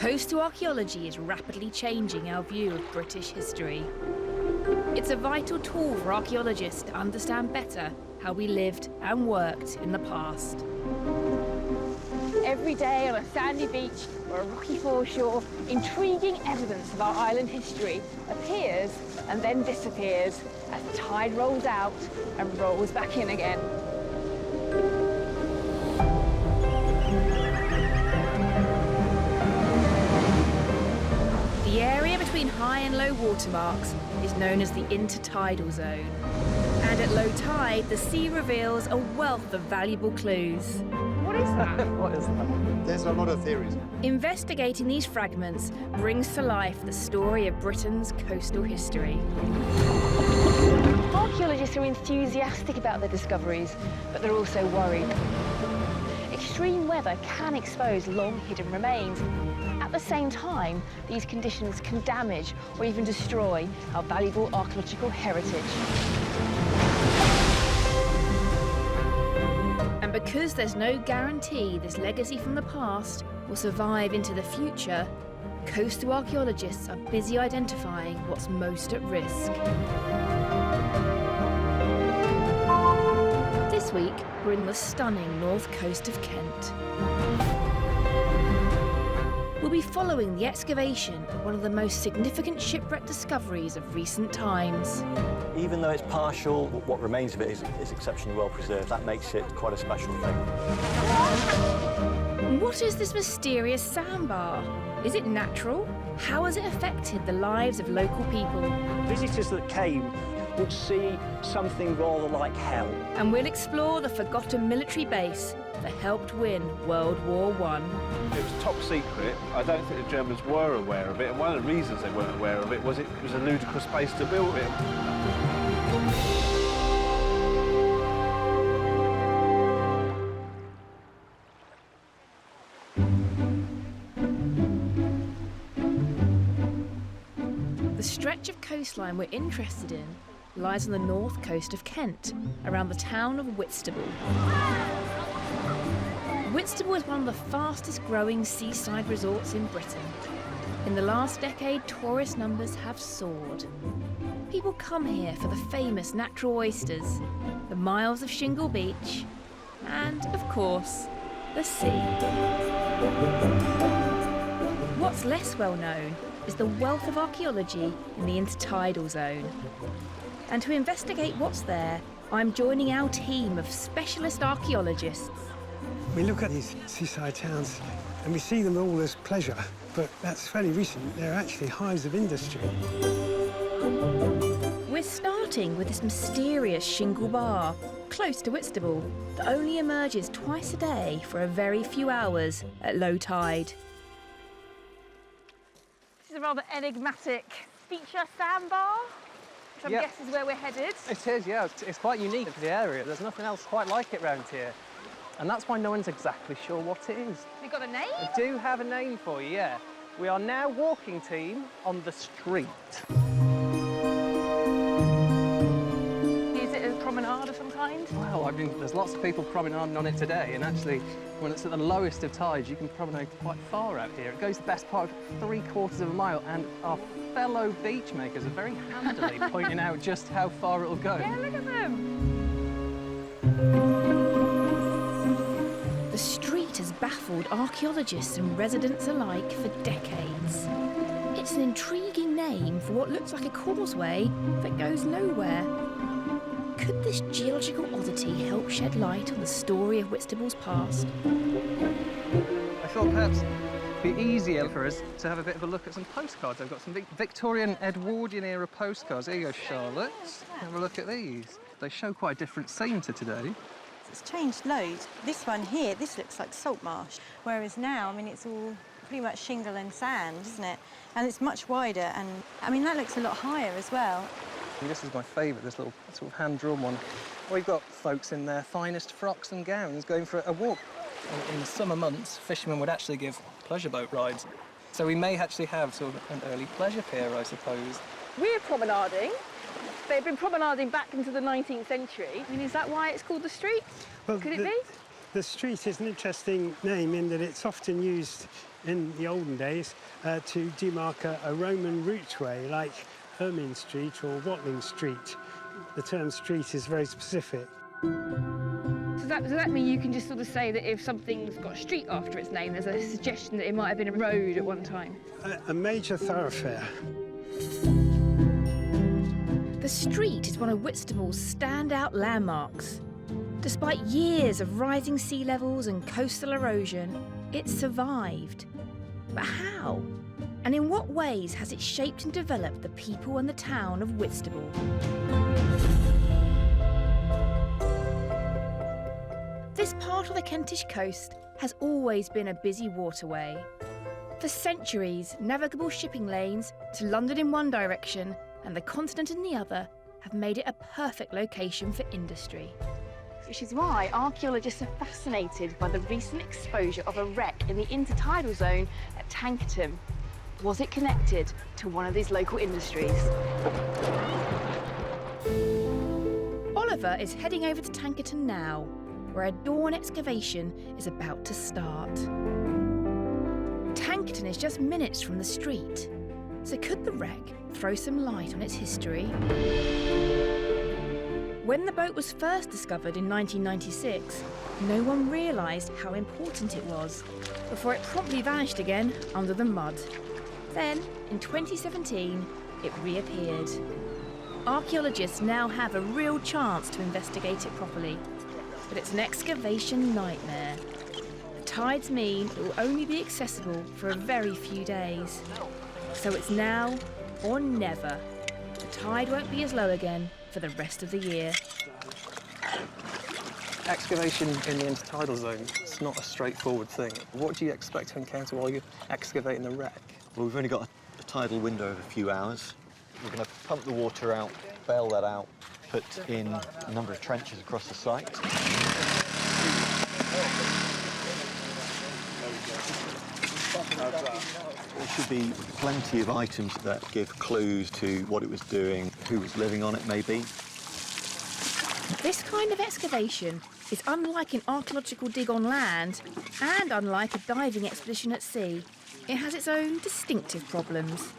Coastal archaeology is rapidly changing our view of British history. It's a vital tool for archaeologists to understand better how we lived and worked in the past. Every day on a sandy beach or a rocky foreshore, intriguing evidence of our island history appears and then disappears as the tide rolls out and rolls back in again. The area between high and low water marks is known as the Inter-tidal zone. And at low tide, the sea reveals a wealth of valuable clues. What is that? What is that? There's a lot of theories. Investigating these fragments brings to life the story of Britain's coastal history. Archaeologists are enthusiastic about their discoveries, but they're also worried. Extreme weather can expose long-hidden remains. At the same time, these conditions can damage or even destroy our valuable archaeological heritage. And because there's no guarantee this legacy from the past will survive into the future, coastal archaeologists are busy identifying what's most at risk. This week, we're in the stunning north coast of Kent. We'll be following the excavation of one of the most significant shipwreck discoveries of recent times. Even though it's partial, what remains of it is exceptionally well preserved. That makes it quite a special thing. What is this mysterious sandbar? Is it natural? How has it affected the lives of local people? Visitors that came would see something rather like hell. And we'll explore the forgotten military base that helped win World War I. It was top secret. I don't think the Germans were aware of it, and one of the reasons they weren't aware of it was a ludicrous place to build it. The stretch of coastline we're interested in lies on the north coast of Kent, around the town of Whitstable. Whitstable is one of the fastest growing seaside resorts in Britain. In the last decade, tourist numbers have soared. People come here for the famous natural oysters, the miles of shingle beach, and, of course, the sea. What's less well known is the wealth of archaeology in the Inter-tidal zone. And to investigate what's there, I'm joining our team of specialist archaeologists. We look at these seaside towns and we see them all as pleasure, but that's fairly recent. They're actually hives of industry. We're starting with this mysterious shingle bar, close to Whitstable, that only emerges twice a day for a very few hours at low tide. This is a rather enigmatic feature sandbar, which I guess is where we're headed. It is, yeah. It's quite unique to the area. There's nothing else quite like it around here. And that's why no one's exactly sure what it is. We've got a name? We do have a name for you, yeah. We are now walking team on the street. Is it a promenade of some kind? Well, I mean, there's lots of people promenading on it today, and actually, when it's at the lowest of tides, you can promenade quite far out here. It goes the best part of 3/4 of a mile, and our fellow beach makers are very handily pointing out just how far it'll go. Yeah, look at them. The street has baffled archaeologists and residents alike for decades. It's an intriguing name for what looks like a causeway that goes nowhere. Could this geological oddity help shed light on the story of Whitstable's past? I thought perhaps it'd be easier for us to have a bit of a look at some postcards. I've got some Victorian Edwardian era postcards. Here you go, Charlotte. Have a look at these. They show quite a different scene to today. It's changed loads. This one here, this looks like salt marsh, whereas now, I mean, it's all pretty much shingle and sand, isn't it? And it's much wider, and I mean, that looks a lot higher as well. And this is my favourite, this little sort of hand-drawn one. We've got folks in their finest frocks and gowns going for a walk. In the summer months, fishermen would actually give pleasure boat rides. So we may actually have sort of an early pleasure pier, I suppose. We're promenading. They've been promenading back into the 19th century. I mean, is that why it's called the street? Well, Could it be? The street is an interesting name in that it's often used in the olden days to demark a Roman routeway like Ermine Street or Watling Street. The term street is very specific. So does that mean you can just sort of say that if something's got a street after its name, there's a suggestion that it might have been a road at one time? A major thoroughfare. The street is one of Whitstable's standout landmarks. Despite years of rising sea levels and coastal erosion, it survived. But how? And in what ways has it shaped and developed the people and the town of Whitstable? This part of the Kentish coast has always been a busy waterway. For centuries, navigable shipping lanes to London in one direction and the continent in the other have made it a perfect location for industry. Which is why archaeologists are fascinated by the recent exposure of a wreck in the Inter-tidal zone at Tankerton. Was it connected to one of these local industries? Oliver is heading over to Tankerton now, where a dawn excavation is about to start. Tankerton is just minutes from the street, so could the wreck throw some light on its history? When the boat was first discovered in 1996, no one realised how important it was, before it promptly vanished again under the mud. Then, in 2017, it reappeared. Archaeologists now have a real chance to investigate it properly, but it's an excavation nightmare. The tides mean it will only be accessible for a very few days. So it's now or never. The tide won't be as low again for the rest of the year. Excavation in the intertidal zone, it's not a straightforward thing. What do you expect to encounter while you're excavating the wreck? Well, we've only got a tidal window of a few hours. We're going to pump the water out, bail that out, put in a number of trenches across the site. There should be plenty of items that give clues to what it was doing, who was living on it maybe. This kind of excavation is unlike an archaeological dig on land and unlike a diving expedition at sea. It has its own distinctive problems.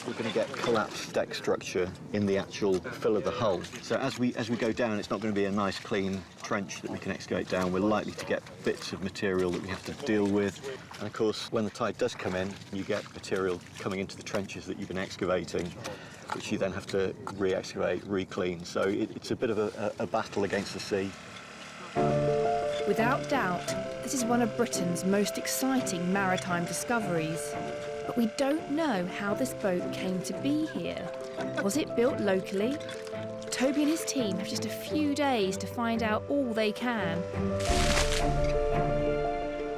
We're going to get collapsed deck structure in the actual fill of the hull. So as we go down, it's not going to be a nice clean trench that we can excavate down. We're likely to get bits of material that we have to deal with. And of course, when the tide does come in, you get material coming into the trenches that you've been excavating, which you then have to re-excavate, re-clean. So it's a bit of a battle against the sea. Without doubt, this is one of Britain's most exciting maritime discoveries. But we don't know how this boat came to be here. Was it built locally? Toby and his team have just a few days to find out all they can.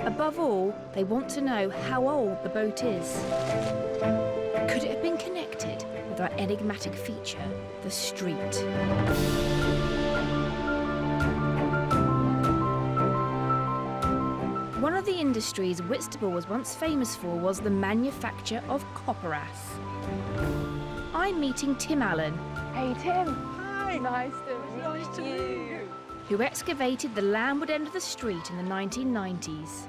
Above all, they want to know how old the boat is. Could it have been connected with our enigmatic feature, the street? One of the industries Whitstable was once famous for was the manufacture of copperas. I'm meeting Tim Allen. Hey, Tim. Hi. Nice to meet you. Who excavated the landward end of the street in the 1990s.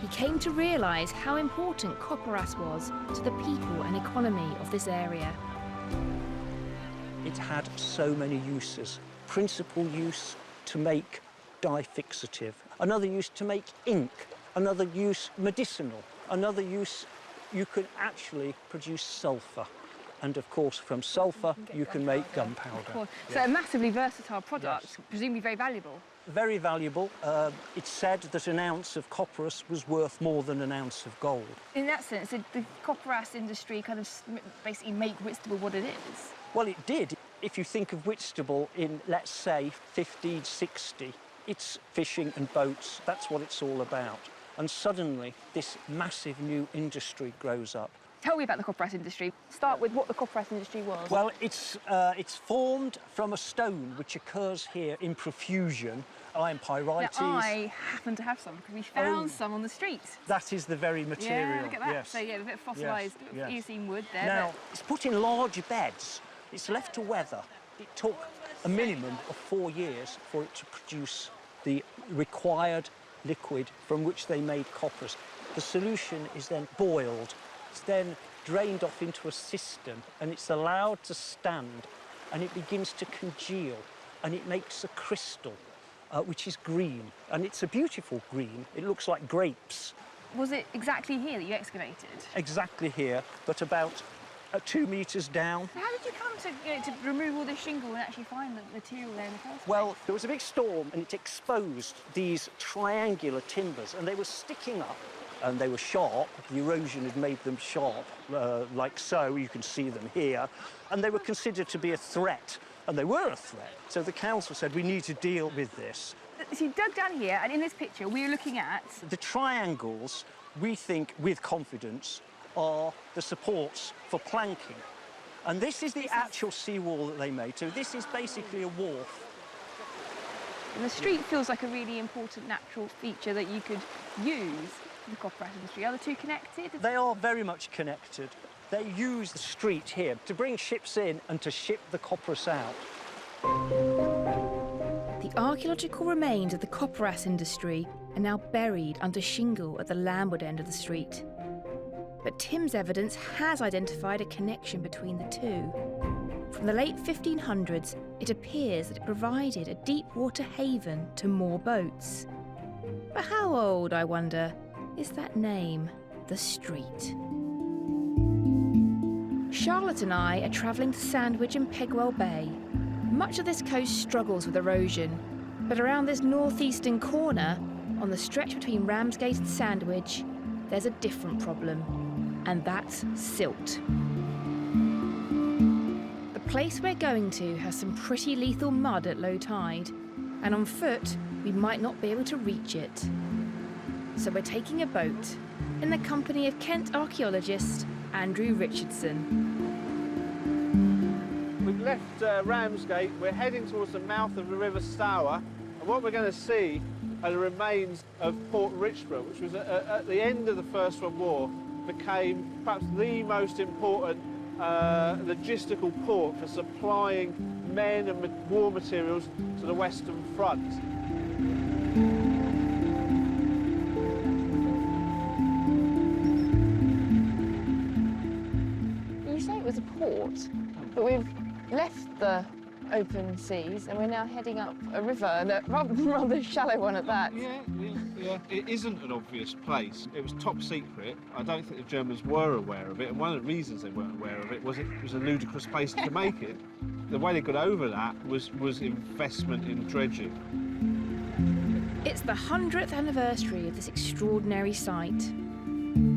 He came to realise how important copperas was to the people and economy of this area. It had so many uses. Principal use to make dye fixative, another use to make ink, another use medicinal, another use you could actually produce sulphur. And of course, from sulphur, you can make gunpowder. So a massively versatile product, presumably very valuable. Very valuable. It's said that an ounce of copperas was worth more than an ounce of gold. In that sense, did the copperas industry kind of basically make Whitstable what it is? Well, it did. If you think of Whitstable in, let's say, 1560, it's fishing and boats. That's what it's all about. And suddenly, this massive new industry grows up. Tell me about the copperas industry. Start with what the copperas industry was. Well, it's formed from a stone which occurs here in profusion, iron pyrites. Now, I happen to have some because we found some on the street. That is the very material. Yeah, look at that. Yes. So yeah, a bit of fossilised Eocene wood there. Now, it's put in large beds. It's left to weather. It took a minimum of 4 years for it to produce the required liquid from which they made coppers. The solution is then boiled. It's then drained off into a system, and it's allowed to stand, and it begins to congeal, and it makes a crystal, which is green. And it's a beautiful green. It looks like grapes. Was it exactly here that you excavated? Exactly here, but about 2 metres down. How did you come to remove all this shingle and actually find the material there in the first place? Well, there was a big storm, and it exposed these triangular timbers, and they were sticking up, and they were sharp. The erosion had made them sharp, like so. You can see them here. And they were considered to be a threat, and they were a threat. So the council said, we need to deal with this. So you dug down here, and in this picture, we're looking at... The triangles, we think, with confidence, are the supports for planking. And this is the actual seawall that they made. So this is basically a wharf. And the street feels like a really important natural feature that you could use in the copper industry. Are the two connected? They are very much connected. They use the street here to bring ships in and to ship the copperas out. The archaeological remains of the copperas industry are now buried under shingle at the landward end of the street. But Tim's evidence has identified a connection between the two. From the late 1500s, it appears that it provided a deep water haven to more boats. But how old, I wonder, is that name, the street? Charlotte and I are travelling to Sandwich and Pegwell Bay. Much of this coast struggles with erosion, but around this northeastern corner, on the stretch between Ramsgate and Sandwich, there's a different problem, and that's silt. The place we're going to has some pretty lethal mud at low tide, and on foot, we might not be able to reach it. So we're taking a boat in the company of Kent archaeologist Andrew Richardson. We've left Ramsgate, we're heading towards the mouth of the River Stour, and what we're going to see are the remains of Port Richborough, which was at the end of the First World War, became perhaps the most important logistical port for supplying men and war materials to the Western Front. You say it was a port, but we've left the open seas and we're now heading up a river, and a rather shallow one at that. Yeah. It isn't an obvious place. It was top secret. I don't think the Germans were aware of it, and one of the reasons they weren't aware of it was a ludicrous place to make it. The way they got over that was investment in dredging. It's the 100th anniversary of this extraordinary site.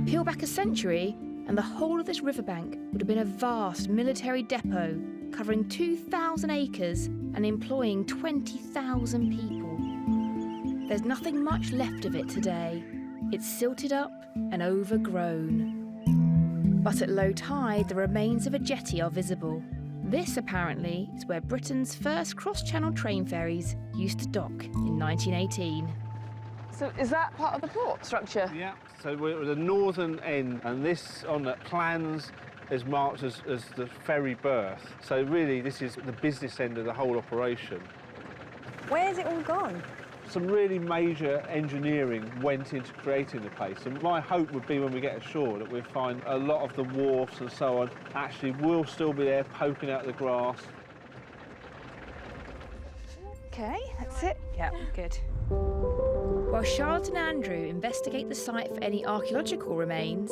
Peel back a century, and the whole of this riverbank would have been a vast military depot covering 2,000 acres and employing 20,000 people. There's nothing much left of it today. It's silted up and overgrown. But at low tide, the remains of a jetty are visible. This, apparently, is where Britain's first cross-channel train ferries used to dock in 1918. So is that part of the port structure? Yeah, so we're at the northern end, and this on the plans is marked as the ferry berth. So really, this is the business end of the whole operation. Where's it all gone? Some really major engineering went into creating the place, and my hope would be when we get ashore that we'll find a lot of the wharfs and so on actually will still be there poking out the grass. Okay, that's it. Yeah, good. While Charlotte and Andrew investigate the site for any archaeological remains,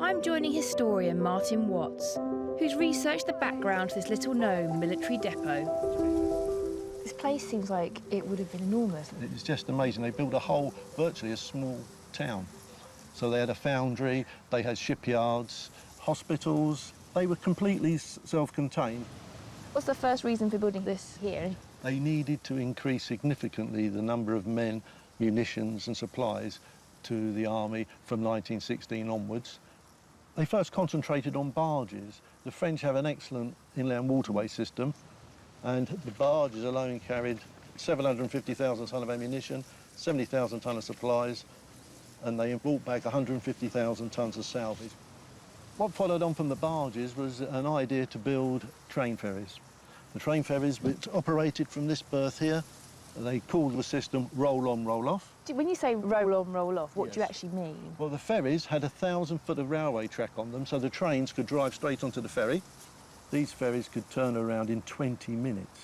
I'm joining historian Martin Watts, who's researched the background to this little-known military depot. This place seems like it would have been enormous. It's just amazing. They built virtually a small town. So they had a foundry, they had shipyards, hospitals. They were completely self-contained. What's the first reason for building this here? They needed to increase significantly the number of men, munitions and supplies to the army from 1916 onwards. They first concentrated on barges. The French have an excellent inland waterway system, and the barges alone carried 750,000 tonne of ammunition, 70,000 tonne of supplies, and they brought back 150,000 tonnes of salvage. What followed on from the barges was an idea to build train ferries. The train ferries, which operated from this berth here, They call the system roll on, roll off. When you say roll on, roll off, what do you Yes. actually mean? Well, the ferries had 1,000 foot of railway track on them, so the trains could drive straight onto the ferry. These ferries could turn around in 20 minutes.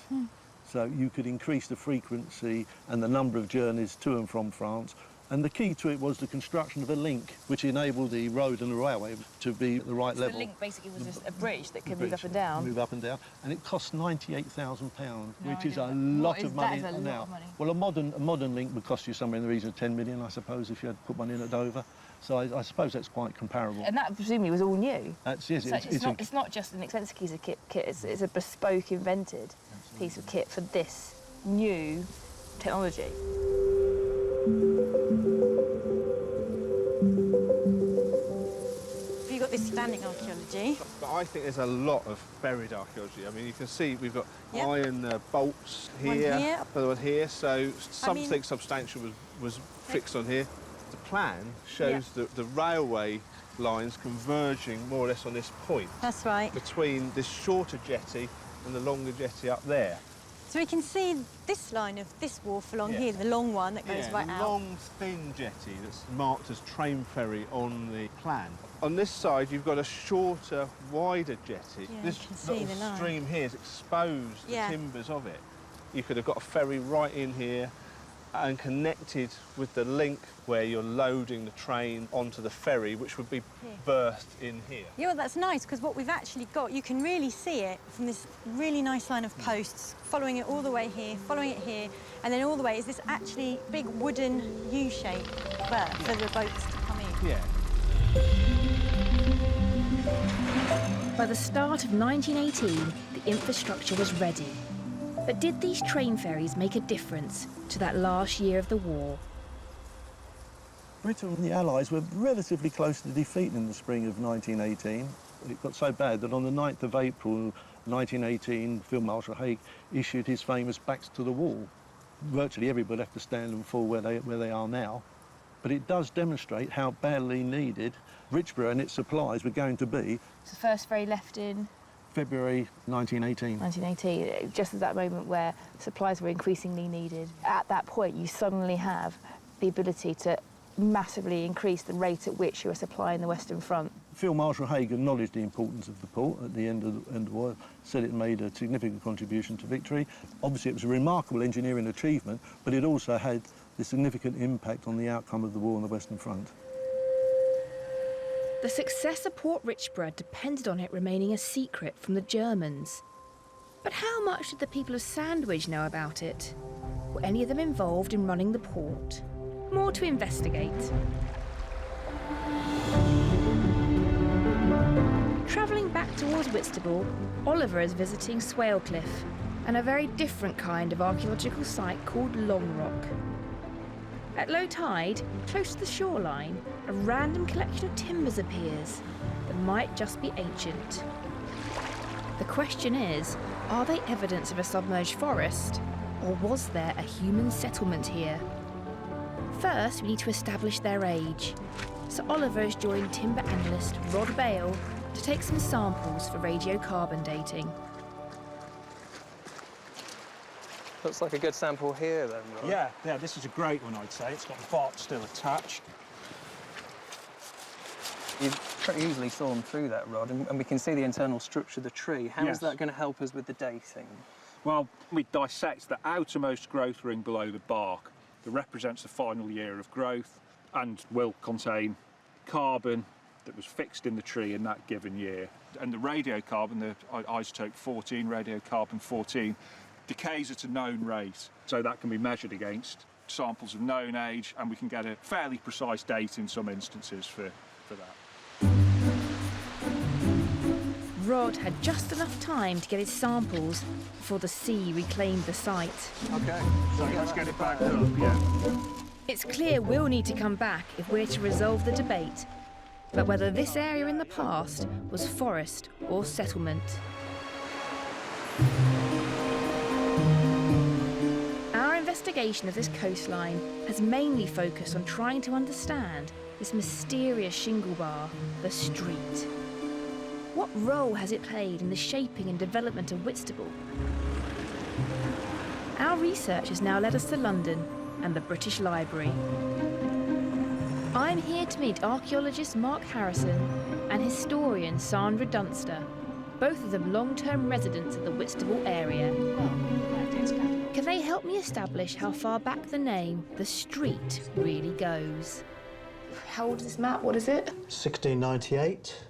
So you could increase the frequency and the number of journeys to and from France. And the key to it was the construction of a link, which enabled the road and the railway to be at the right level. The link basically was just a bridge that could The move up bridge and down. Move up and down. And it cost £98,000, No which is idea. a lot What of is money that? Is a lot now. of money. Well, a modern link would cost you somewhere in the region of 10 million, I suppose, if you had to put one in at Dover. So I suppose that's quite comparable. And that presumably was all new. That's, yes, So it's not just an expensive piece of kit, it's a bespoke, invented piece of kit for this new technology. Have you got this standing archaeology? But I think there's a lot of buried archaeology. I mean, you can see we've got Yep. iron bolts One here, here. another one here, so something substantial was fixed on here. The plan shows the railway lines converging more or less on this point That's right. between this shorter jetty and the longer jetty up there. So we can see this line of this wharf along Yeah. here, the long one that goes right the out. long, thin jetty that's marked as train ferry on the plan. On this side, you've got a shorter, wider jetty. Yeah, This you can see little the line. stream here has exposed Yeah. the timbers of it. You could have got a ferry right in here and connected with the link where you're loading the train onto the ferry, which would be berthed in here. Yeah, well, that's nice, because what we've actually got, you can really see it from this really nice line of posts, following it all the way here, following it here, and then all the way is this actually big wooden U-shape berth for the boats to come in. Yeah. By the start of 1918, the infrastructure was ready. But did these train ferries make a difference to that last year of the war? Britain and the Allies were relatively close to defeat in the spring of 1918. It got so bad that on the 9th of April 1918, Field Marshal Haig issued his famous backs to the wall. Virtually everybody left to stand and fall where they are now. But it does demonstrate how badly needed Richborough and its supplies were going to be. So the first ferry left in February 1918. 1918, just at that moment where supplies were increasingly needed. At that point, you suddenly have the ability to massively increase the rate at which you are supplying the Western Front. Field Marshal Haig acknowledged the importance of the port at the end of the war, said it made a significant contribution to victory. Obviously, it was a remarkable engineering achievement, but it also had a significant impact on the outcome of the war on the Western Front. The success of Port Richborough depended on it remaining a secret from the Germans. But how much did the people of Sandwich know about it? Were any of them involved in running the port? More to investigate. Travelling back towards Whitstable, Oliver is visiting Swale Cliff and a very different kind of archaeological site called Long Rock. At low tide, close to the shoreline, a random collection of timbers appears that might just be ancient. The question is, are they evidence of a submerged forest, or was there a human settlement here? First, we need to establish their age. So Oliver has joined timber analyst Rod Bale to take some samples for radiocarbon dating. Looks like a good sample here then, right? Yeah, this is a great one, I'd say. It's got the bark still attached. You pretty easily saw them through that rod, and we can see the internal structure of the tree. How is that going to help us with the dating? Well, we dissect the outermost growth ring below the bark that represents the final year of growth and will contain carbon that was fixed in the tree in that given year. And the radiocarbon, the isotope 14, radiocarbon 14, decays at a known rate. So that can be measured against samples of known age, and we can get a fairly precise date in some instances for that. Rod had just enough time to get his samples before the sea reclaimed the site. OK, so let's get it back up, yeah. It's clear we'll need to come back if we're to resolve the debate about whether this area in the past was forest or settlement. Our investigation of this coastline has mainly focused on trying to understand this mysterious shingle bar, the street. What role has it played in the shaping and development of Whitstable? Our research has now led us to London and the British Library. I'm here to meet archaeologist Mark Harrison and historian Sandra Dunster, both of them long-term residents of the Whitstable area. Can they help me establish how far back the name, the street, really goes? How old is this map? What is it? 1698,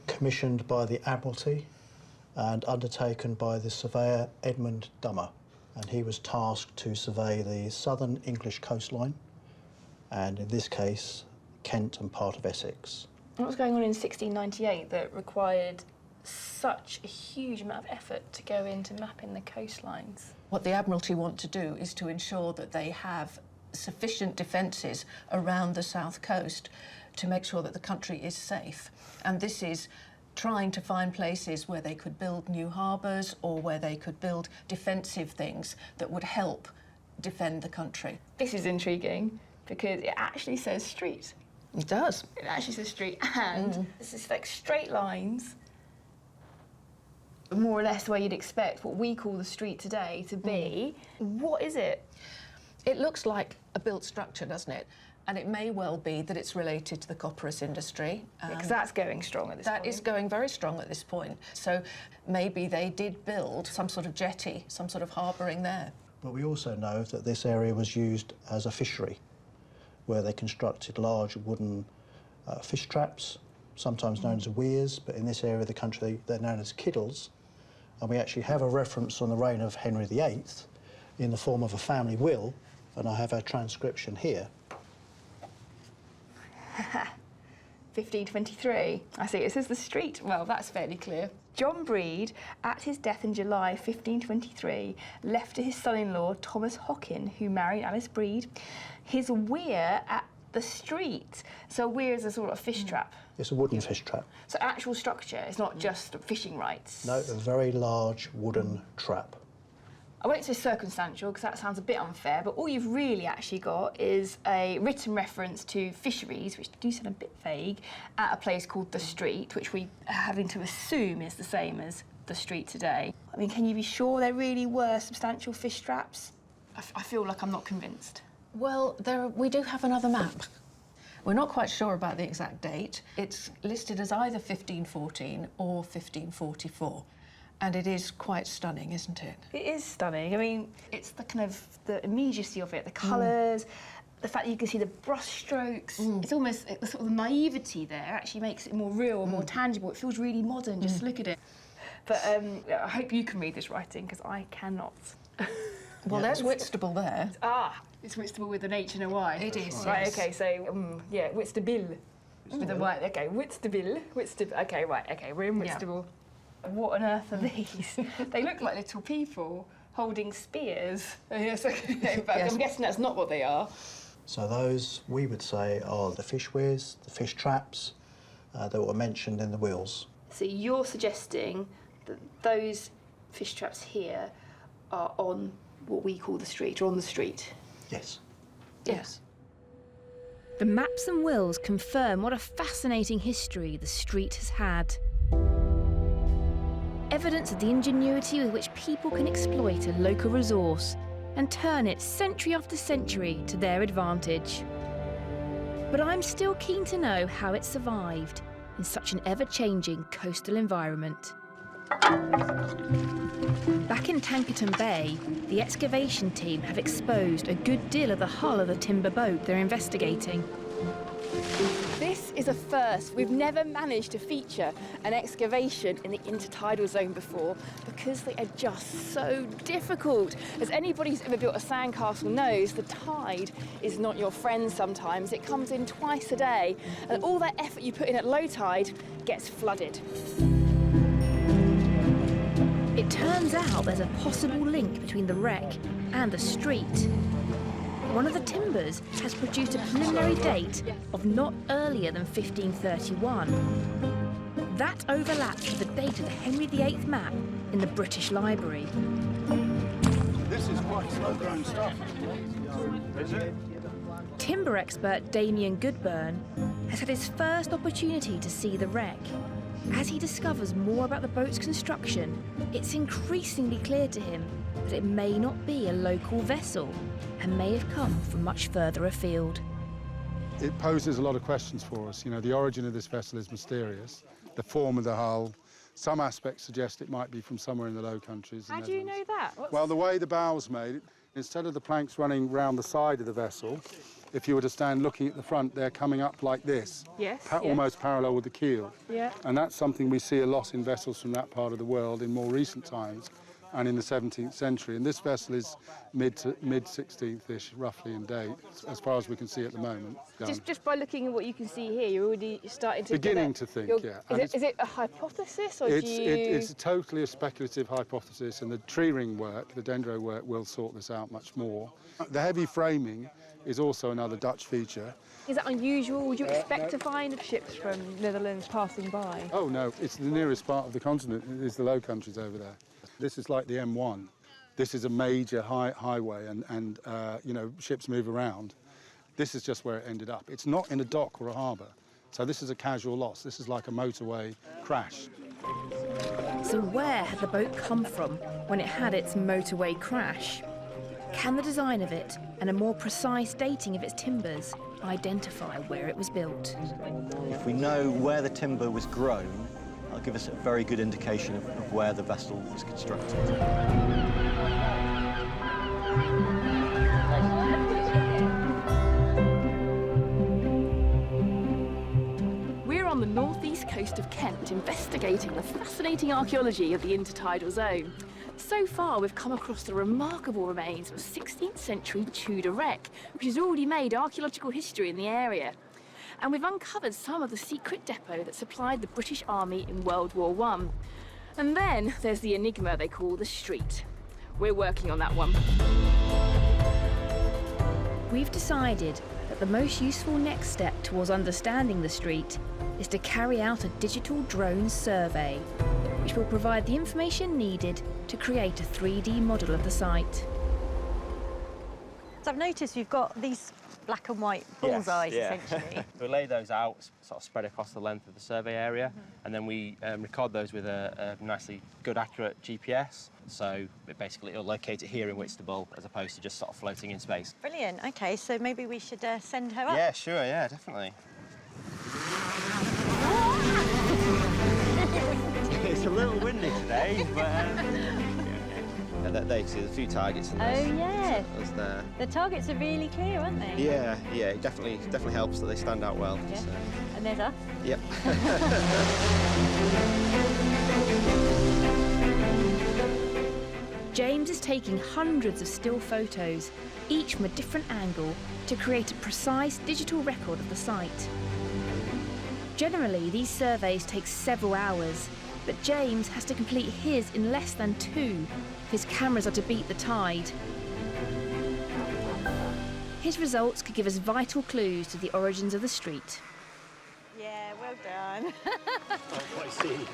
commissioned by the Admiralty and undertaken by the surveyor Edmund Dummer. And he was tasked to survey the southern English coastline, and in this case, Kent and part of Essex. What was going on in 1698 that required such a huge amount of effort to go into mapping the coastlines? What the Admiralty want to do is to ensure that they have sufficient defences around the south coast to make sure that the country is safe. And this is trying to find places where they could build new harbours or where they could build defensive things that would help defend the country. This is intriguing because it actually says street. It does. It actually says street, and this is like straight lines, more or less where you'd expect what we call the street today to be. What is it? It looks like a built structure, doesn't it? And it may well be that it's related to the copperas industry. Because that's going strong at this point. That is going very strong at this point. So maybe they did build some sort of jetty, some sort of harbouring there. But we also know that this area was used as a fishery, where they constructed large wooden fish traps, sometimes known as weirs, but in this area of the country they're known as kiddles. And we actually have a reference on the reign of Henry VIII in the form of a family will, and I have a transcription here. 1523. I see, it says the street. Well, that's fairly clear. John Breed, at his death in July 1523, left to his son-in-law, Thomas Hockin, who married Alice Breed, his weir at the street. So a weir is a sort of fish trap. It's a wooden fish trap. So actual structure, it's not just fishing rights. No, a very large wooden trap. I won't say circumstantial because that sounds a bit unfair, but all you've really actually got is a written reference to fisheries, which do sound a bit vague, at a place called the Street, which we are having to assume is the same as the Street today. I mean, can you be sure there really were substantial fish traps? I feel like I'm not convinced. Well, we do have another map. We're not quite sure about the exact date. It's listed as either 1514 or 1544. And it is quite stunning, isn't it? It is stunning. I mean, it's the kind of the immediacy of it, the colours, the fact that you can see the brush strokes. It's almost the sort of naivety there actually makes it more real and more tangible. It feels really modern, just look at it. But I hope you can read this writing, because I cannot. Well, there's Whitstable there. Ah, it's Whitstable with an H and a Y. It is, right, yes. OK, so, yeah, Whitstable. With a Y, OK, Whitstable, OK, right, OK, we're in Whitstable. Yeah. What on earth are these? They look like little people holding spears. Yes, I'm guessing that's not what they are. So those, we would say, are the fish weirs, the fish traps that were mentioned in the wills. So you're suggesting that those fish traps here are on what we call the street, or on the street? Yes. Yes. The maps and wills confirm what a fascinating history the street has had. Evidence of the ingenuity with which people can exploit a local resource and turn it century after century to their advantage. But I'm still keen to know how it survived in such an ever-changing coastal environment. Back in Tankerton Bay, the excavation team have exposed a good deal of the hull of the timber boat they're investigating. This is a first. We've never managed to feature an excavation in the intertidal zone before because they are just so difficult. As anybody who's ever built a sandcastle knows, the tide is not your friend sometimes. It comes in twice a day, and all that effort you put in at low tide gets flooded. It turns out there's a possible link between the wreck and the street. One of the timbers has produced a preliminary date of not earlier than 1531. That overlaps with the date of the Henry VIII map in the British Library. This is quite slow-grown stuff. Is it? Timber expert Damien Goodburn has had his first opportunity to see the wreck. As he discovers more about the boat's construction, it's increasingly clear to him that it may not be a local vessel and may have come from much further afield. It poses a lot of questions for us. You know, the origin of this vessel is mysterious. The form of the hull, some aspects suggest it might be from somewhere in the Low Countries. How do you know that? Well, the way the bow's made, instead of the planks running round the side of the vessel, if you were to stand looking at the front, they're coming up like this. Yes, almost parallel with the keel. Yeah. And that's something we see a lot in vessels from that part of the world in more recent times and in the 17th century. And this vessel is mid-16th-ish, roughly, in date, as far as we can see at the moment. Just by looking at what you can see here, you're already starting to beginning to think, yeah. Is it a hypothesis, or it's totally a speculative hypothesis, and the tree ring work, the dendro work, will sort this out much more. The heavy framing is also another Dutch feature. Is that unusual? Would you expect to find ships from Netherlands passing by? Oh no, it's the nearest part of the continent. It is the Low Countries over there. This is like the M1. This is a major highway, and you know, ships move around. This is just where it ended up. It's not in a dock or a harbour, so this is a casual loss. This is like a motorway crash. So where had the boat come from when it had its motorway crash? Can the design of it and a more precise dating of its timbers identify where it was built? If we know where the timber was grown, that'll give us a very good indication of where the vessel was constructed. We're on the northeast coast of Kent, investigating the fascinating archaeology of the intertidal zone. So far, we've come across the remarkable remains of a 16th century Tudor wreck, which has already made archaeological history in the area. And we've uncovered some of the secret depot that supplied the British Army in World War I. And then there's the enigma they call the street. We're working on that one. We've decided that the most useful next step towards understanding the street is to carry out a digital drone survey, which will provide the information needed to create a 3D model of the site. So I've noticed you've got these black and white bullseyes, essentially. We lay those out, sort of spread across the length of the survey area, and then we record those with a nicely good, accurate GPS. So it'll locate it here in Whitstable, as opposed to just sort of floating in space. Brilliant. OK, so maybe we should send her up? Yeah, sure, yeah, definitely. It's a little windy today, but there you see the few targets in this. Oh, yeah. That's there. The targets are really clear, aren't they? Yeah, it definitely helps that they stand out well. Yeah. So. And there's us. Yep. James is taking hundreds of still photos, each from a different angle, to create a precise digital record of the site. Generally, these surveys take several hours, but James has to complete his in less than 2 if his cameras are to beat the tide. His results could give us vital clues to the origins of the street. Yeah, well done. I see.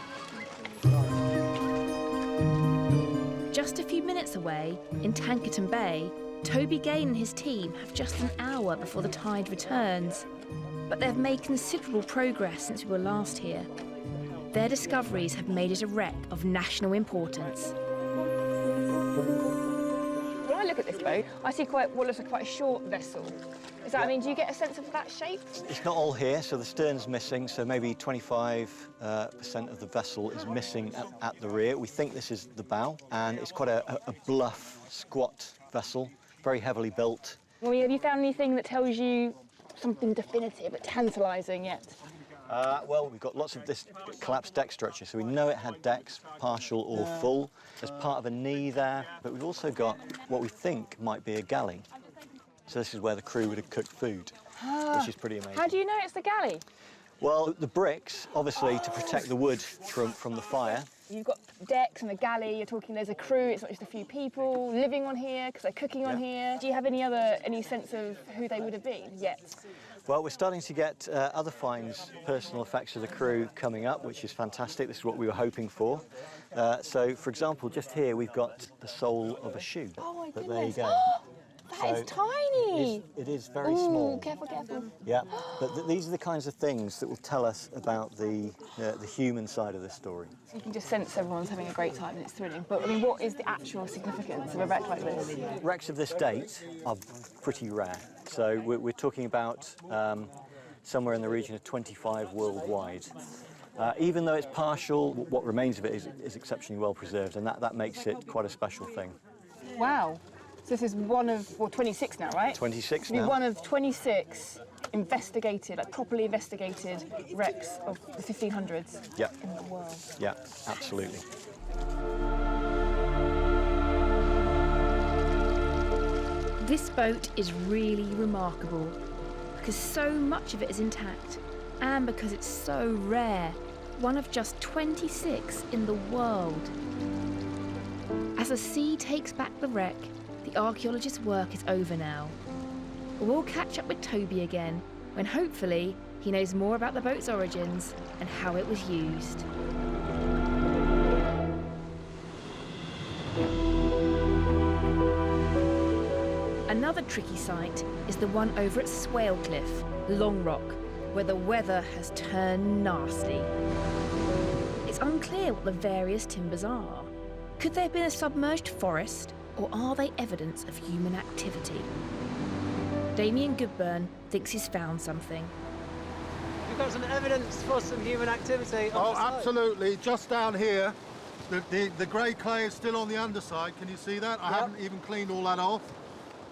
Just a few minutes away, in Tankerton Bay, Toby Gain and his team have just an hour before the tide returns. But they've made considerable progress since we were last here. Their discoveries have made it a wreck of national importance. When I look at this boat, I see what looks like quite a short vessel. Does that mean, do you get a sense of that shape? It's not all here, so the stern's missing, so maybe 25% of the vessel is missing at the rear. We think this is the bow, and it's quite a bluff, squat vessel, very heavily built. Well, have you found anything that tells you something definitive but tantalising yet? Well, we've got lots of this collapsed deck structure, so we know it had decks, partial or full. There's part of a knee there, but we've also got what we think might be a galley. So this is where the crew would have cooked food, which is pretty amazing. How do you know it's the galley? Well, the bricks, obviously, to protect the wood from the fire. You've got decks and a galley, you're talking there's a crew, it's not just a few people living on here because they're cooking on here. Do you have any sense of who they would have been yet? Well, we're starting to get other finds, personal effects of the crew coming up, which is fantastic. This is what we were hoping for. So, for example, just here we've got the sole of a shoe. Oh my but goodness. there you go. That is tiny. It is very Ooh, small. Careful, careful. Yeah, but these are the kinds of things that will tell us about the human side of this story. You can just sense everyone's having a great time and it's thrilling. But I mean, what is the actual significance of a wreck like this? Wrecks of this date are pretty rare. So we're talking about somewhere in the region of 25 worldwide. Even though it's partial, what remains of it is exceptionally well preserved, and that makes it quite a special thing. Wow. So this is one of, well, 26 now, right? 26 You're now. one of 26 investigated, like properly investigated wrecks of the 1500s in the world. Yeah, absolutely. This boat is really remarkable because so much of it is intact and because it's so rare, one of just 26 in the world. As the sea takes back the wreck, the archaeologist's work is over now. We'll catch up with Toby again when hopefully he knows more about the boat's origins and how it was used. Another tricky site is the one over at Swale Cliff, Long Rock, where the weather has turned nasty. It's unclear what the various timbers are. Could they have been a submerged forest, or are they evidence of human activity? Damien Goodburn thinks he's found something. We've got some evidence for some human activity. Oh, absolutely. Just down here, the grey clay is still on the underside. Can you see that? I haven't even cleaned all that off.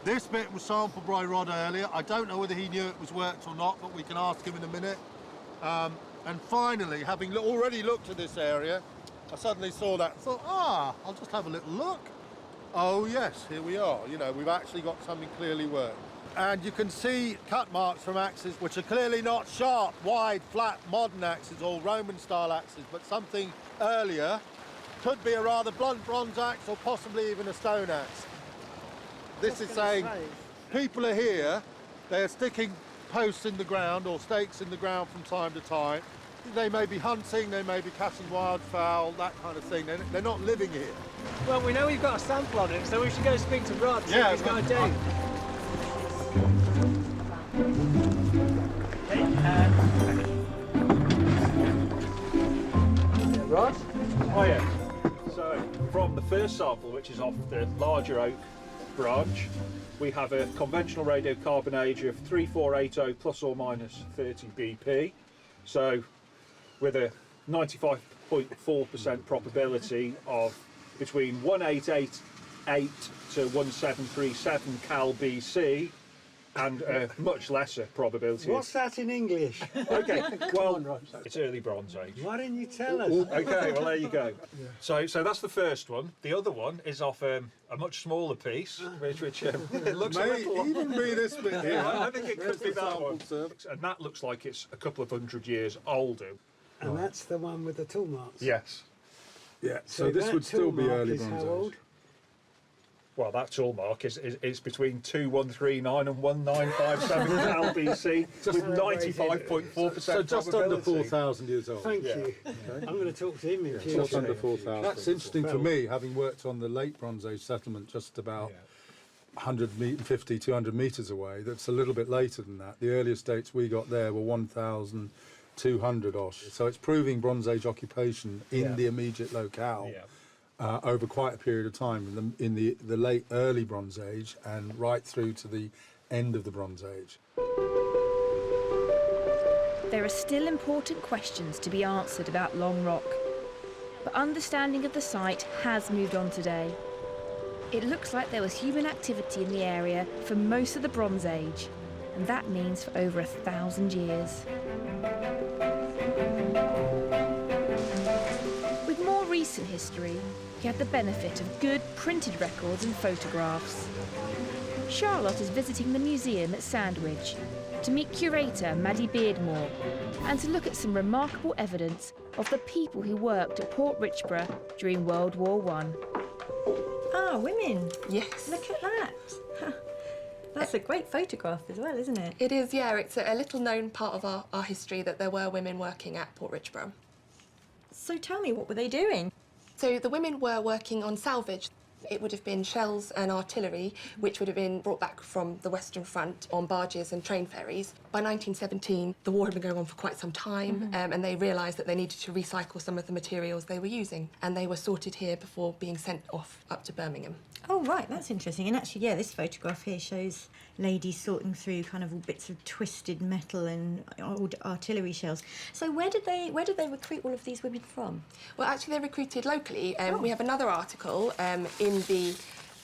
This bit was sampled by Rod earlier. I don't know whether he knew it was worked or not, but we can ask him in a minute. And finally, having already looked at this area, I suddenly saw that. I thought, I'll just have a little look. Oh yes, here we are. You know, we've actually got something clearly worked. And you can see cut marks from axes, which are clearly not sharp, wide, flat, modern axes or Roman-style axes, but something earlier. Could be a rather blunt bronze axe or possibly even a stone axe. This is saying people are here, they are sticking posts in the ground or stakes in the ground from time to time. They may be hunting, they may be catching wildfowl, that kind of thing. They're not living here. Well, we know we've got a sample on him, so we should go speak to Rod, see what he's going to do. Rod? Oh yeah. So, from the first sample, which is off the larger oak branch, we have a conventional radiocarbon age of 3480 plus or minus 30 BP. So, with a 95.4% probability of between 1888 to 1737 Cal BC, and a much lesser probability. What's that in English? Okay, well, it's early Bronze Age. Why didn't you tell us? Okay, well, there you go. So that's the first one. The other one is off a much smaller piece, which it looks a little... even be this bit here. I think it could be that one. And that looks like it's a couple of 100 years older. And that's the one with the tool marks? Yes. Yeah, so this would still be early Bronze Age. Well, that tool mark is between 2139 and 1957 Cal BC with 95.4%. So just under 4,000 years old. Thank you. Okay. I'm going to talk to him in future. Just under 4,000. That's interesting for me, having worked on the late Bronze Age settlement just about 150, 200 metres away. That's a little bit later than that. The earliest dates we got there were 1,200-osh. So it's proving Bronze Age occupation in the immediate locale. Yeah. Over quite a period of time in the late early Bronze Age and right through to the end of the Bronze Age. There are still important questions to be answered about Long Rock, but understanding of the site has moved on today. It looks like there was human activity in the area for most of the Bronze Age, and that means for over 1,000 years. With more recent history, we have the benefit of good printed records and photographs. Charlotte is visiting the museum at Sandwich to meet curator Maddie Beardmore and to look at some remarkable evidence of the people who worked at Port Richborough during World War I. Ah, women. Yes. Look at that. That's a great photograph as well, isn't it? It is, yeah. It's a little known part of our history that there were women working at Port Richborough. So tell me, what were they doing? So the women were working on salvage. It would have been shells and artillery, which would have been brought back from the Western Front on barges and train ferries. By 1917, the war had been going on for quite some time, and they realised that they needed to recycle some of the materials they were using, and they were sorted here before being sent off up to Birmingham. Oh, right, that's interesting. And actually, yeah, this photograph here shows ladies sorting through kind of all bits of twisted metal and old artillery shells. So where did they recruit all of these women from? Well, actually, they recruited locally. We have another article in the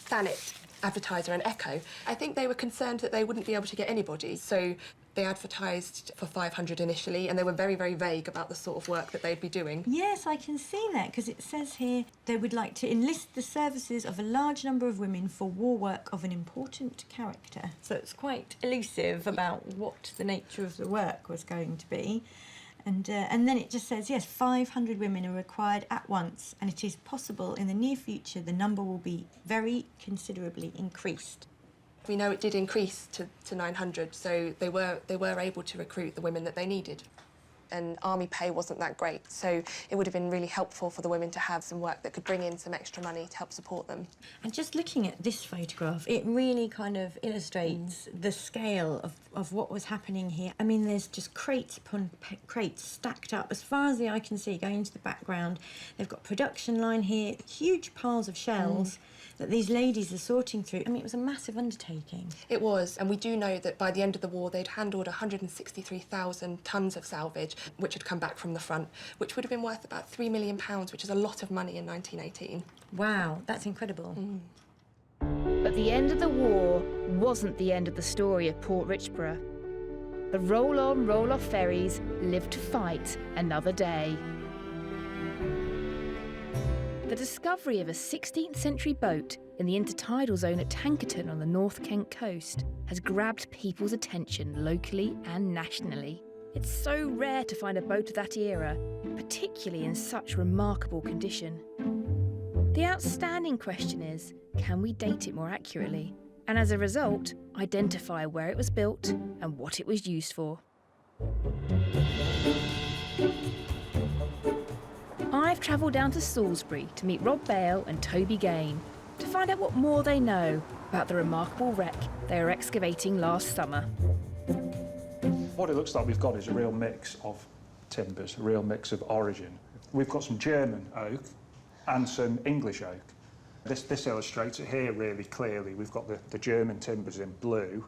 Thanet Advertiser and Echo. I think they were concerned that they wouldn't be able to get anybody, so they advertised for 500 initially, and they were very, very vague about the sort of work that they'd be doing. Yes, I can see that, because it says here they would like to enlist the services of a large number of women for war work of an important character. So it's quite elusive about what the nature of the work was going to be. And then it just says, yes, 500 women are required at once, and it is possible in the near future the number will be very considerably increased. We know it did increase to 900, so they were able to recruit the women that they needed. And army pay wasn't that great, so it would have been really helpful for the women to have some work that could bring in some extra money to help support them. And just looking at this photograph, it really kind of illustrates the scale of what was happening here. I mean, there's just crates upon crates stacked up as far as the eye can see, going into the background. They've got production line here, huge piles of shells that these ladies are sorting through. I mean, it was a massive undertaking. It was, and we do know that by the end of the war, they'd handled 163,000 tonnes of salvage, which had come back from the front, which would have been worth about £3 million, which is a lot of money in 1918. Wow, that's incredible. But the end of the war wasn't the end of the story of Port Richborough. The roll-on, roll-off ferries lived to fight another day. The discovery of a 16th century boat in the Inter-tidal zone at Tankerton on the North Kent coast has grabbed people's attention locally and nationally. It's so rare to find a boat of that era, particularly in such remarkable condition. The outstanding question is, can we date it more accurately? And as a result, identify where it was built and what it was used for. I've travelled down to Salisbury to meet Rob Bale and Toby Gain to find out what more they know about the remarkable wreck they were excavating last summer. What it looks like we've got is a real mix of timbers, a real mix of origin. We've got some German oak and some English oak. This illustrates it here really clearly. We've got the German timbers in blue,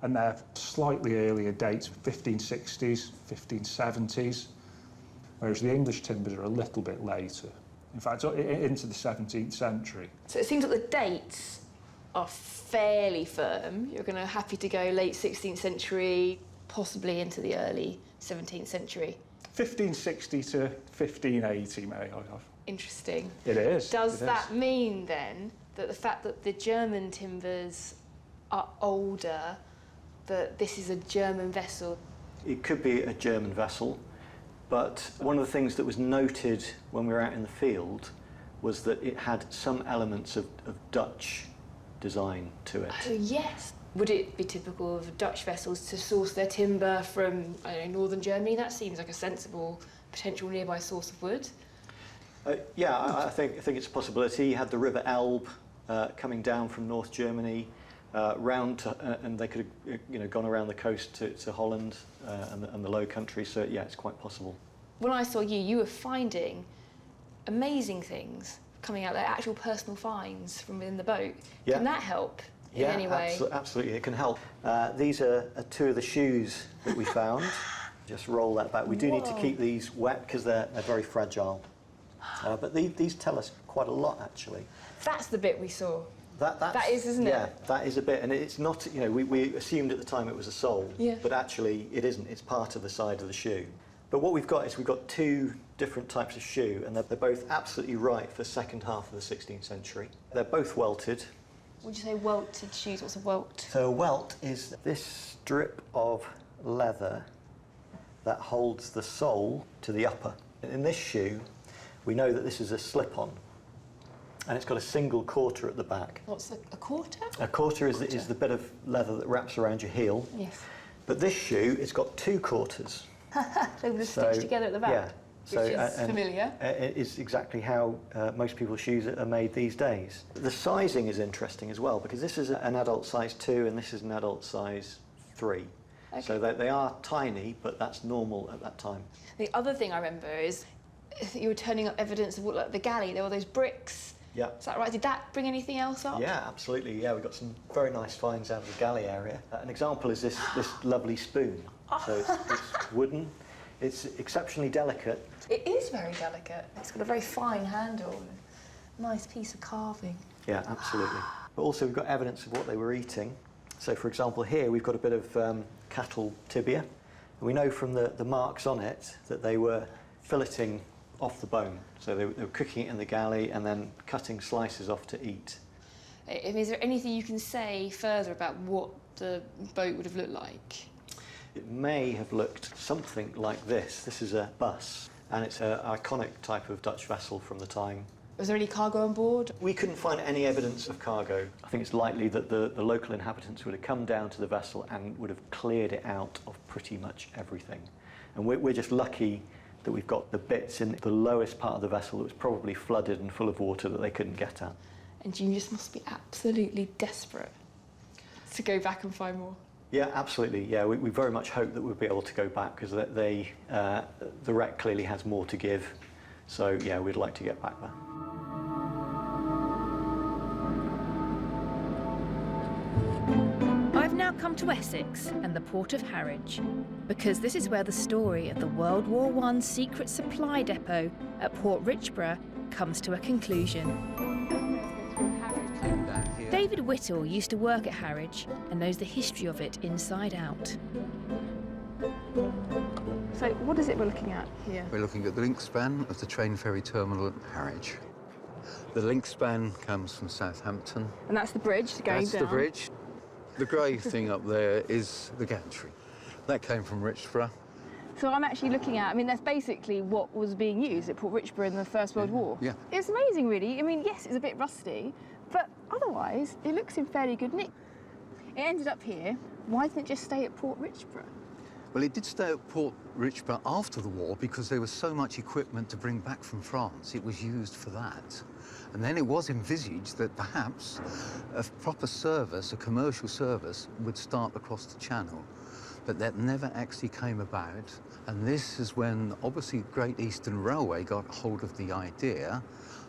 and they're slightly earlier dates, 1560s, 1570s, whereas the English timbers are a little bit later. In fact, into the 17th century. So it seems that the dates are fairly firm. You're going to happy to go late 16th century, possibly into the early 17th century. 1560 to 1580, may I have. Interesting. It is. Does that mean, then, that the fact that the German timbers are older, that this is a German vessel? It could be a German vessel, but one of the things that was noted when we were out in the field was that it had some elements of Dutch design to it. Oh, yes. Would it be typical of Dutch vessels to source their timber from, I don't know, northern Germany? That seems like a sensible potential nearby source of wood. Yeah, I think it's a possibility. You had the River Elbe coming down from North Germany round to, and they could have gone around the coast to Holland and the Low Country. So yeah, it's quite possible. When I saw you were finding amazing things coming out there, actual personal finds from within the boat. Yeah. Can that help in any way? Absolutely, it can help. These are two of the shoes that we found. Just roll that back. We do need to keep these wet because they're very fragile. But these tell us quite a lot, actually. That's the bit we saw. That is, isn't it? Yeah, that is a bit. And it's not, we assumed at the time it was a sole, but actually it isn't. It's part of the side of the shoe. But what we've got is we've got two different types of shoe, and they're both absolutely right for the second half of the 16th century. They're both welted. Would you say welted shoes? What's a welt? So a welt is this strip of leather that holds the sole to the upper. In this shoe, we know that this is a slip-on, and it's got a single quarter at the back. What's a quarter? A quarter is the bit of leather that wraps around your heel. Yes. But this shoe, it's got two quarters. They were stitched together at the back? Yeah, So, Which is familiar. It is exactly how most people's shoes are made these days. The sizing is interesting as well, because this is an adult size 2 and this is an adult size 3. Okay. So they are tiny, but that's normal at that time. The other thing I remember is that you were turning up evidence of what, like the galley. There were those bricks. Yeah. Is that right? Did that bring anything else up? Yeah, absolutely. Yeah, we've got some very nice finds out of the galley area. An example is this lovely spoon. So it's wooden. It's exceptionally delicate. It is very delicate. It's got a very fine handle. Nice piece of carving. Yeah, absolutely. But also we've got evidence of what they were eating. So, for example, here we've got a bit of cattle tibia. And we know from the marks on it that they were filleting off the bone. So they were cooking it in the galley and then cutting slices off to eat. I mean, is there anything you can say further about what the boat would have looked like? It may have looked something like this. This is a bus, and it's an iconic type of Dutch vessel from the time. Was there any cargo on board? We couldn't find any evidence of cargo. I think it's likely that the local inhabitants would have come down to the vessel and would have cleared it out of pretty much everything. And we're just lucky that we've got the bits in the lowest part of the vessel that was probably flooded and full of water that they couldn't get at. And you just must be absolutely desperate to go back and find more. Yeah, absolutely. Yeah, we very much hope that we'll be able to go back, because the wreck clearly has more to give. So, yeah, we'd like to get back there. I've now come to Essex and the port of Harwich, because this is where the story of the World War I secret supply depot at Port Richborough comes to a conclusion. David Whittle used to work at Harwich and knows the history of it inside out. So what is it we're looking at here? We're looking at the link span of the train ferry terminal at Harwich. The link span comes from Southampton. And that's the bridge going That's down? the bridge. The grey thing up there is the gantry. That came from Richborough. So I'm actually looking at, I mean, that's basically what was being used at Port Richborough in the First World War. Yeah. It's amazing, really. I mean, yes, it's a bit rusty, but otherwise, it looks in fairly good nick. It ended up here. Why didn't it just stay at Port Richborough? Well, it did stay at Port Richborough after the war because there was so much equipment to bring back from France. It was used for that. And then it was envisaged that perhaps a proper service, a commercial service, would start across the channel. But that never actually came about. And this is when, obviously, Great Eastern Railway got hold of the idea,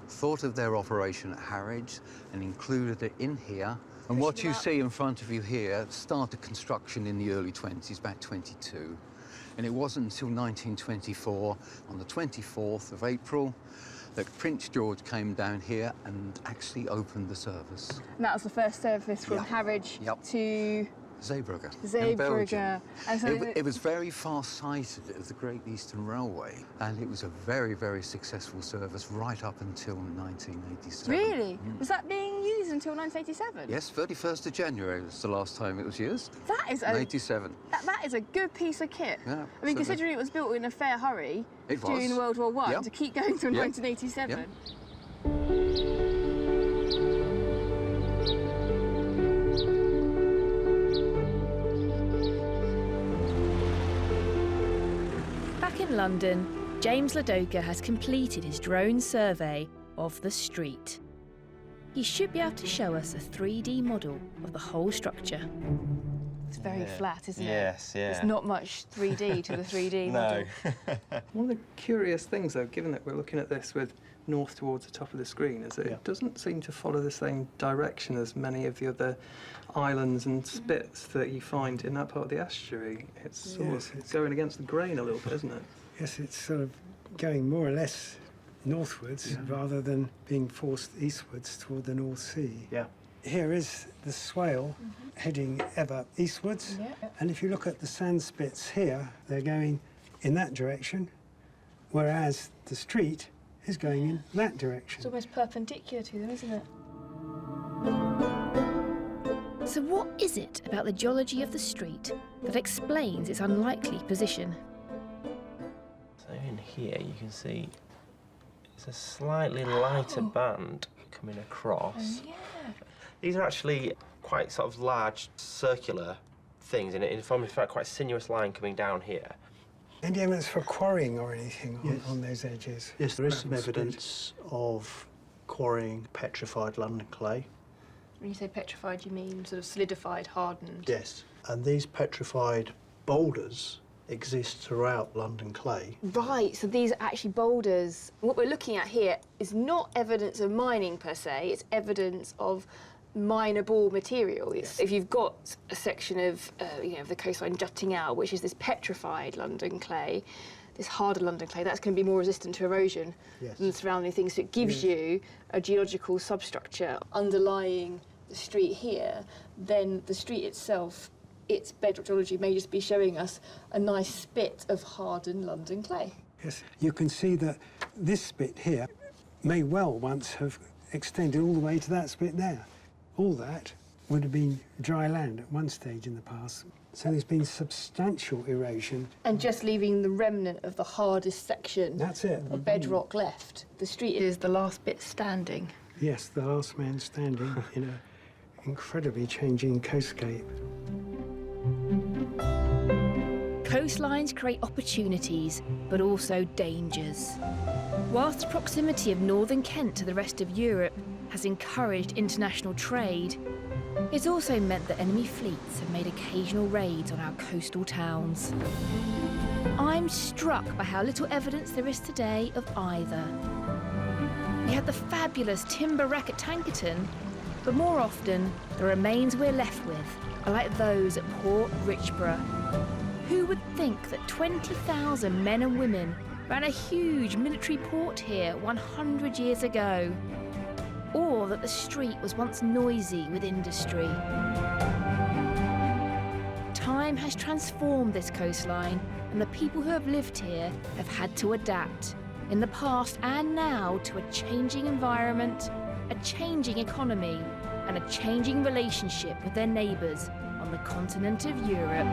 thought of their operation at Harwich, and included it in here. And what you see in front of you here started construction in the early 20s, about 22. And it wasn't until 1924, on the 24th of April, that Prince George came down here and actually opened the service. And that was the first service from Harwich to Zeebrugge. Zeebrugge. In Belgium. And so It was very far-sighted of the Great Eastern Railway, and it was a very, very successful service right up until 1987. Really? Was that being used until 1987? Yes, 31st of January was the last time it was used. That is in 87. That is a good piece of kit. Yeah, I mean, considering it was built in a fair hurry during World War I, Yep. to keep going till Yep. 1987. Yep. Back in London, James Ladoga has completed his drone survey of the street. He should be able to show us a 3D model of the whole structure. It's very flat, isn't it? Yes, yeah. There's not much 3D to the 3D model. One of the curious things, though, given that we're looking at this with north towards the top of the screen, is that it doesn't seem to follow the same direction as many of the other islands and spits that you find in that part of the estuary. It's sort of going against the grain a little bit, isn't it? Yes, it's sort of going more or less northwards rather than being forced eastwards toward the North Sea. Yeah. Here is the swale heading ever eastwards. And if you look at the sand spits here, they're going in that direction, whereas the street is going in that direction. It's almost perpendicular to them, isn't it? So what is it about the geology of the street that explains its unlikely position? So in here you can see it's a slightly lighter band coming across. These are actually quite sort of large circular things, and it forms quite a sinuous line coming down here. Any evidence for quarrying or anything on those edges? Yes, there is some Gravel street. evidence of quarrying petrified London clay. When you say petrified, you mean sort of solidified, hardened? Yes. And these petrified boulders exist throughout London clay. Right, so these are actually boulders. What we're looking at here is not evidence of mining per se, it's evidence of mineable material. If you've got a section of, the coastline jutting out, which is this petrified London clay, this harder London clay, that's going to be more resistant to erosion than the surrounding things. So it gives you a geological substructure underlying the street here. Then the street itself, its bedrock geology may just be showing us a nice spit of hardened London clay. Yes, you can see that this spit here may well once have extended all the way to that spit there. All that would have been dry land at one stage in the past. So there's been substantial erosion. And just leaving the remnant of the hardest section That's it. of bedrock left. The street is the last bit standing. Yes, the last man standing in an incredibly changing coastscape. Coastlines create opportunities, but also dangers. Whilst the proximity of northern Kent to the rest of Europe has encouraged international trade, it's also meant that enemy fleets have made occasional raids on our coastal towns. I'm struck by how little evidence there is today of either. We had the fabulous timber wreck at Tankerton, but more often, the remains we're left with are like those at Port Richborough. Who would think that 20,000 men and women ran a huge military port here 100 years ago? Or that the street was once noisy with industry? Time has transformed this coastline, and the people who have lived here have had to adapt, in the past and now, to a changing environment, a changing economy, and a changing relationship with their neighbours on the continent of Europe.